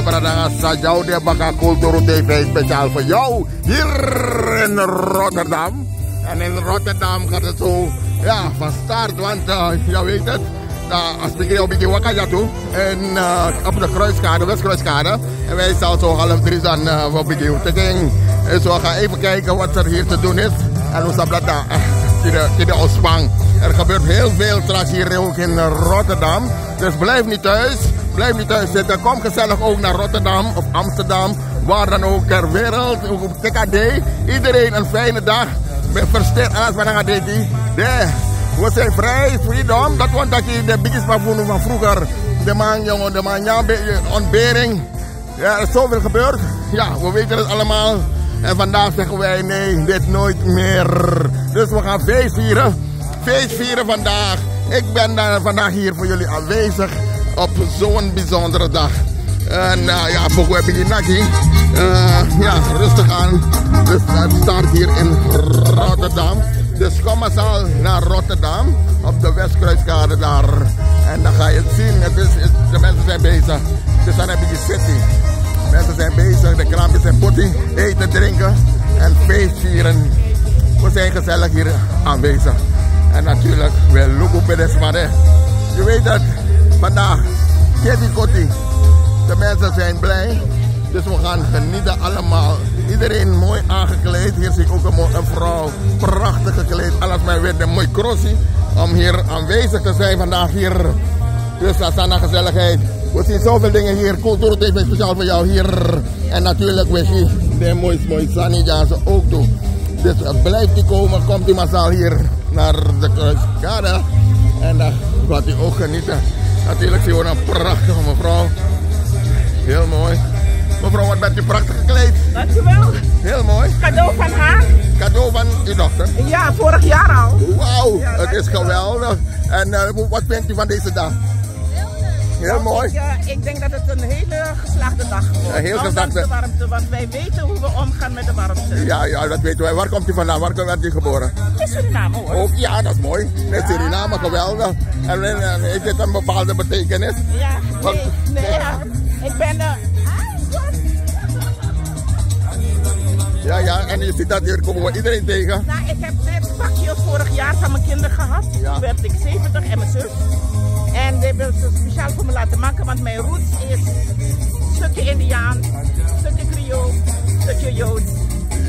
Bradanga Sajau de Baka Kulturu TV speciaal voor jou hier in Rotterdam. En in Rotterdam gaat het zo van start, want je weet het. Als ik hier een beetje wakka toe en op de kruiskade, Westkruiskade. En wij staan zo 2:30 dan een beetje te gaan. Dus we gaan even kijken wat er hier te doen is. En hoe staat dat daar? De ontspanning. Er gebeurt heel veel straks hier ook in Rotterdam. Dus blijf niet thuis. Blijf niet thuis zitten. Kom gezellig ook naar Rotterdam of Amsterdam. Waar dan ook ter wereld. Ook op TKD. Iedereen een fijne dag. Versterkt alles wat aan dit. We zijn vrij, freedom. Dat was dat je de biggest baboon van vroeger. De man, jongen, de man, ja, ontbering. Ja, er is zoveel gebeurd. Ja, we weten het allemaal. En vandaag zeggen wij nee, dit nooit meer. Dus we gaan feest vieren. Feest vieren vandaag. Ik ben vandaag hier voor jullie aanwezig op zo'n bijzondere dag. En ja, voor we hebben die nakkie. Ja, rustig aan. Dus het start hier in Rotterdam. Dus kom massaal naar Rotterdam op de Westkruiskade daar. En dan ga je het zien. De mensen zijn bezig. Dus dan heb je die city. Mensen zijn bezig, de kraampjes zijn potty, eten, drinken en feest vieren. We zijn gezellig hier aanwezig. En natuurlijk, we lopen bij de smadde. Je weet het, vandaag, Kitty Kotti. De mensen zijn blij, dus we gaan genieten allemaal. Iedereen mooi aangekleed. Hier zie ik ook een vrouw, prachtig gekleed. Alles maar weer een mooi crossie om hier aanwezig te zijn vandaag hier. Dus dat is aan de gezelligheid. We zien zoveel dingen hier. Kulturu TV speciaal voor jou hier. En natuurlijk we zien de mooie Sanija ze ook doen. Dus blijft die komen, komt die massaal hier naar de Kruiskade. En dan gaat u ook genieten. Natuurlijk zien we een prachtige mevrouw. Heel mooi. Mevrouw, wat bent u prachtig gekleed? Dankjewel. Heel mooi. Cadeau van haar. Cadeau van uw dochter? Ja, vorig jaar al. Wauw, ja, het is geweldig. En wat vindt u van deze dag? Heel mooi. Ik denk dat het een hele geslaagde dag wordt. Een heel geslaagde de warmte, want wij weten hoe we omgaan met de warmte. Ja, dat weten wij. Waar komt u vandaan? Waar werd u geboren? In Suriname hoor. Oh, ja, dat is mooi. In Suriname, geweldig. En heeft dit een bepaalde betekenis? Ja, ik ben Ja, en je ziet dat hier komen we iedereen tegen. Nou, ik heb dit pakje vorig jaar van mijn kinderen gehad. Ja. Toen werd ik 70 en mijn zus. En dit wil ze speciaal voor me laten maken, want mijn roots is stukje Indiaan, stukje Creool, stukje Joods.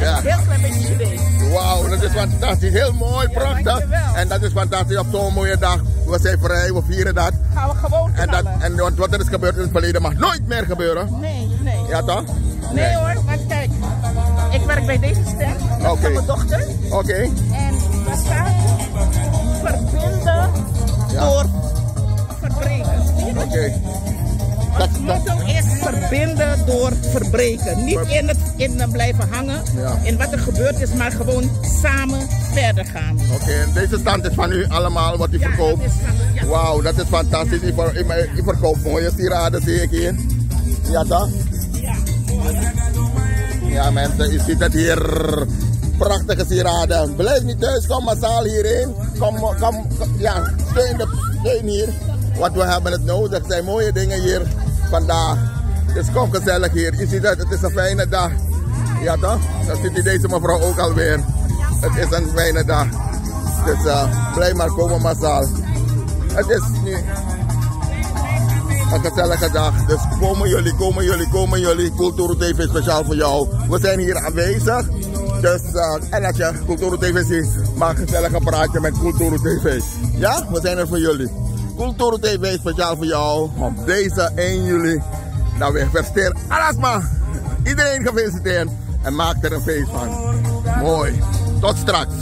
Ja. Een heel klein beetje Chinees. Wauw, dat is fantastisch. Heel mooi, Ja, prachtig. dankjewel. En dat is fantastisch op zo'n mooie dag. We zijn vrij, we vieren dat. Gaan we gewoon knallen. En wat er is gebeurd in het verleden mag nooit meer gebeuren. Nee. Ja toch? Nee hoor, want kijk, ik werk bij deze ster, dat is van mijn dochter. Oké. En daar staat verbinden door verbreken. Oké. Het motto is verbinden door verbreken. Niet in het blijven hangen in wat er gebeurd is, maar gewoon samen verder gaan. Oké, en deze stand is van u allemaal wat u verkoopt? Ja. Wauw, dat is fantastisch. U verkoopt mooie sieraden, zie ik hier. Ja toch? Ja. Ja mensen, u ziet het hier. Prachtige sieraden. Blijf niet thuis, kom massaal hierheen. Kom, steun hier. Want we hebben het nodig. Er zijn mooie dingen hier vandaag. Dus kom gezellig hier. U ziet het is een fijne dag. Ja toch? Dan ziet u deze mevrouw ook alweer. Het is een fijne dag. Dus blijf maar komen massaal. Het is nu een gezellige dag. Dus komen jullie. Kulturu TV speciaal voor jou. We zijn hier aanwezig. Dus en als je Kulturu TV ziet, maak gezellig een praatje met Kulturu TV. Ja, we zijn er voor jullie. Kulturu TV speciaal voor jou op deze 1 juli. Nou, we versteren alles maar. Iedereen gefeliciteerd en maak er een feest van. Mooi. Tot straks.